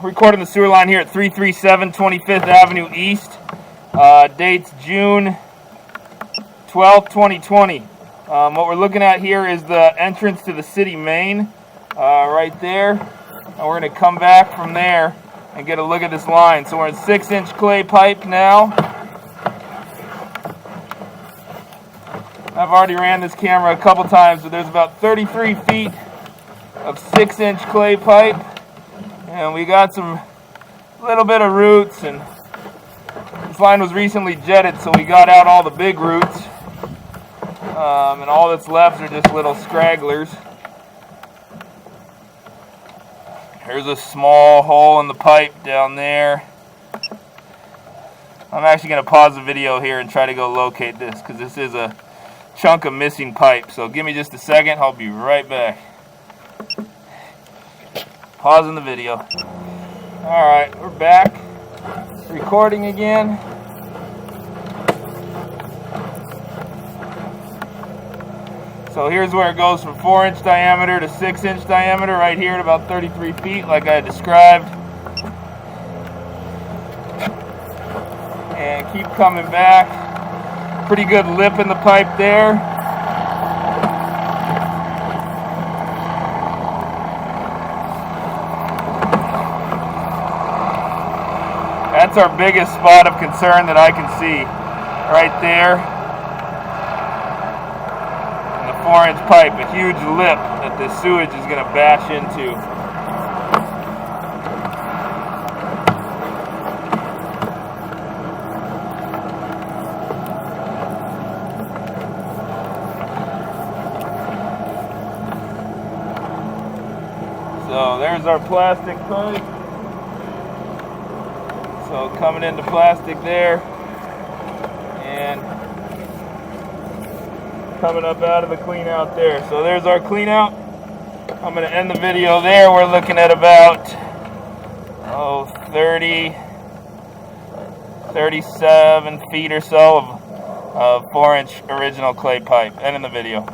recording the sewer line here at 337 25th Avenue East. Dates June 12th, 2020. What we're looking at here is the entrance to the city main, right there. And we're going to come back from there and get a look at this line. So we're in 6-inch clay pipe now. I've already ran this camera a couple times, but there's about 33 feet of 6-inch clay pipe. And we got some little bit of roots, and this line was recently jetted, so we got out all the big roots. And all that's left are just little scragglers. Here's a small hole in the pipe down there. I'm actually going to pause the video here and try to go locate this, because this is a chunk of missing pipe. So give me just a second, I'll be right back. Pausing the video. Alright, we're back. Recording again. So here's where it goes from 4-inch diameter to 6-inch diameter, right here at about 33 feet, like I described. And keep coming back. Pretty good lip in the pipe there. That's our biggest spot of concern that I can see, right there. 4-inch pipe, a huge lip that the sewage is going to bash into. So there's our plastic pipe. So coming into plastic there, and coming up out of the clean out there. So there's our clean out. I'm going to end the video there. We're looking at about 37 feet or so of 4-inch original clay pipe. Ending the video.